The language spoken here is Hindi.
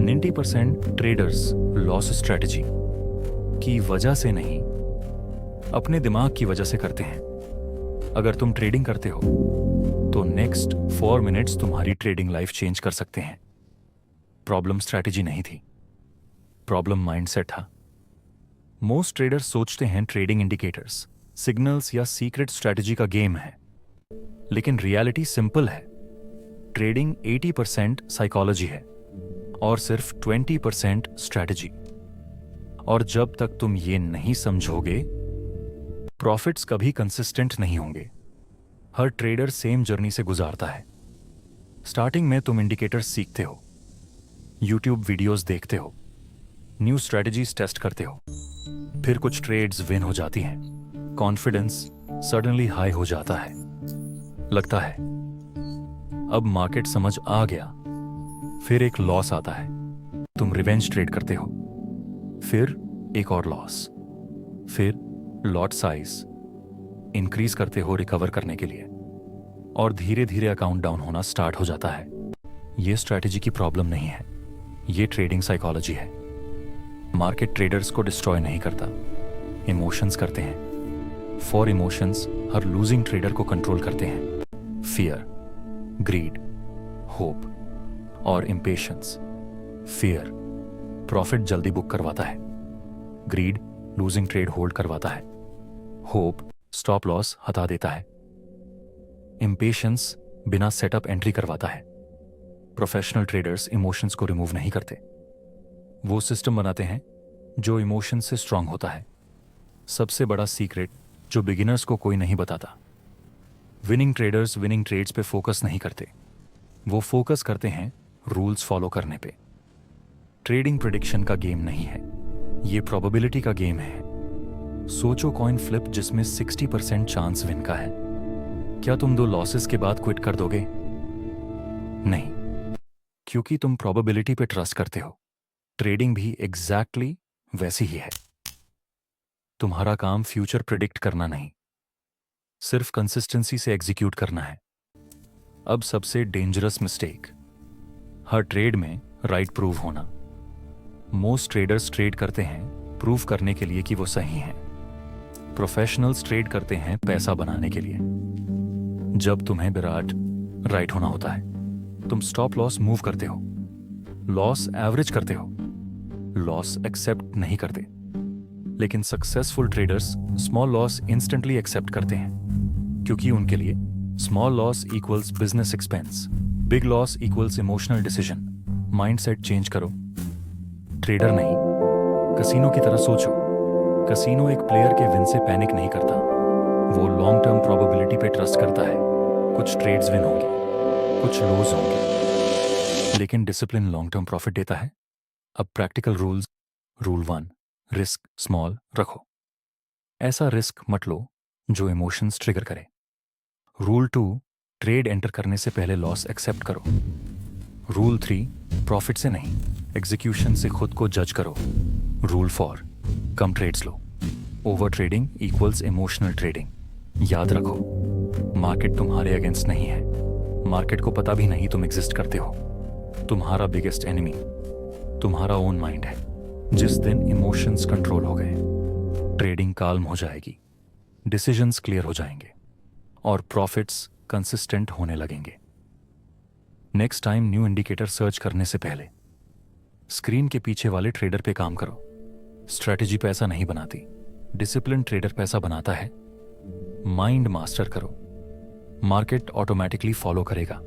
90% ट्रेडर्स लॉस स्ट्रेटजी की वजह से नहीं, अपने दिमाग की वजह से करते हैं। अगर तुम ट्रेडिंग करते हो तो नेक्स्ट 4 मिनट्स तुम्हारी ट्रेडिंग लाइफ चेंज कर सकते हैं। प्रॉब्लम स्ट्रैटेजी नहीं थी, प्रॉब्लम माइंडसेट था। मोस्ट ट्रेडर्स सोचते हैं ट्रेडिंग इंडिकेटर्स, सिग्नल्स या सीक्रेट स्ट्रैटेजी का गेम है, लेकिन रियलिटी सिंपल है। ट्रेडिंग 80% साइकोलॉजी है और सिर्फ 20% स्ट्रैटेजी। और जब तक तुम ये नहीं समझोगे, प्रॉफिट्स कभी कंसिस्टेंट नहीं होंगे। हर ट्रेडर सेम जर्नी से गुजारता है। स्टार्टिंग में तुम इंडिकेटर्स सीखते हो, यूट्यूब वीडियोस देखते हो, न्यू स्ट्रैटेजीज टेस्ट करते हो, फिर कुछ ट्रेड्स विन हो जाती हैं, कॉन्फिडेंस सडनली हाई हो जाता है, लगता है अब मार्केट समझ आ गया। फिर एक लॉस आता है, तुम रिवेंज ट्रेड करते हो, फिर एक और लॉस, फिर लॉट साइज इंक्रीज करते हो रिकवर करने के लिए, और धीरे धीरे अकाउंट डाउन होना स्टार्ट हो जाता है। यह स्ट्रैटेजी की प्रॉब्लम नहीं है, यह ट्रेडिंग साइकोलॉजी है। मार्केट ट्रेडर्स को डिस्ट्रॉय नहीं करता, इमोशंस करते हैं। For emotions her losing trader को कंट्रोल करते हैं। फियर, ग्रीड, होप और इम्पेशंस। फियर प्रॉफिट जल्दी बुक करवाता है, ग्रीड लूजिंग ट्रेड होल्ड करवाता है, होप स्टॉप लॉस हटा देता है, इम्पेशंस बिना सेटअप एंट्री करवाता है। प्रोफेशनल ट्रेडर्स इमोशंस को रिमूव नहीं करते, वो सिस्टम बनाते हैं जो इमोशंस से स्ट्रांग होता है। सबसे बड़ा सीक्रेट जो बिगिनर्स को कोई नहीं बताता, विनिंग ट्रेडर्स विनिंग ट्रेड्स पे फोकस नहीं करते, वो फोकस करते हैं रूल्स फॉलो करने पे। ट्रेडिंग प्रेडिक्शन का गेम नहीं है, ये प्रोबेबिलिटी का गेम है। सोचो कॉइन फ्लिप जिसमें 60% चांस विन का है, क्या तुम 2 लॉसेस के बाद क्विट कर दोगे? नहीं, क्योंकि तुम प्रोबेबिलिटी पे ट्रस्ट करते हो। ट्रेडिंग भी एग्जैक्टली वैसी ही है। तुम्हारा काम फ्यूचर प्रिडिक्ट करना नहीं, सिर्फ कंसिस्टेंसी से एग्जीक्यूट करना है। अब सबसे डेंजरस मिस्टेक, हर ट्रेड में राइट प्रूव होना। मोस्ट ट्रेडर्स ट्रेड करते हैं प्रूव करने के लिए कि वो सही हैं। प्रोफेशनल्स ट्रेड करते हैं पैसा बनाने के लिए। जब तुम्हें विराट राइट होना होता है, तुम स्टॉप लॉस मूव करते हो, लॉस एवरेज करते हो, लॉस एक्सेप्ट नहीं करते। लेकिन successful traders small loss instantly accept करते हैं, क्योंकि उनके लिए small loss equals business expense, big loss equals emotional decision. Mindset change करो। ट्रेडर नहीं, कसीनो की तरह सोचो। कसीनो एक प्लेयर के विन से पैनिक नहीं करता, वो लॉन्ग टर्म प्रोबेबिलिटी पे ट्रस्ट करता है। कुछ ट्रेड्स विन होंगे, कुछ लूज होंगे, लेकिन डिसिप्लिन लॉन्ग टर्म प्रॉफिट देता है। अब practical rules. Rule 1, risk small रखो। ऐसा रिस्क मत लो जो इमोशंस ट्रिगर करे। रूल 2, ट्रेड एंटर करने से पहले लॉस एक्सेप्ट करो। रूल 3, प्रॉफिट से नहीं, एग्जीक्यूशन से खुद को जज करो। रूल 4, कम ट्रेड्स लो। Over trading equals emotional trading. याद रखो, मार्केट तुम्हारे अगेंस्ट नहीं है। मार्केट को पता भी नहीं तुम एग्जिस्ट करते हो। तुम्हारा बिगेस्ट एनिमी तुम्हारा ओन माइंड है। जिस दिन इमोशंस कंट्रोल हो गए, ट्रेडिंग काल्म हो जाएगी, डिसीजंस क्लियर हो जाएंगे और प्रॉफिट्स कंसिस्टेंट होने लगेंगे। Next time new indicator search करने से पहले स्क्रीन के पीछे वाले ट्रेडर पे काम करो। स्ट्रैटेजी पैसा नहीं बनाती, डिसिप्लिन ट्रेडर पैसा बनाता है। माइंड मास्टर करो, मार्केट ऑटोमेटिकली फॉलो करेगा।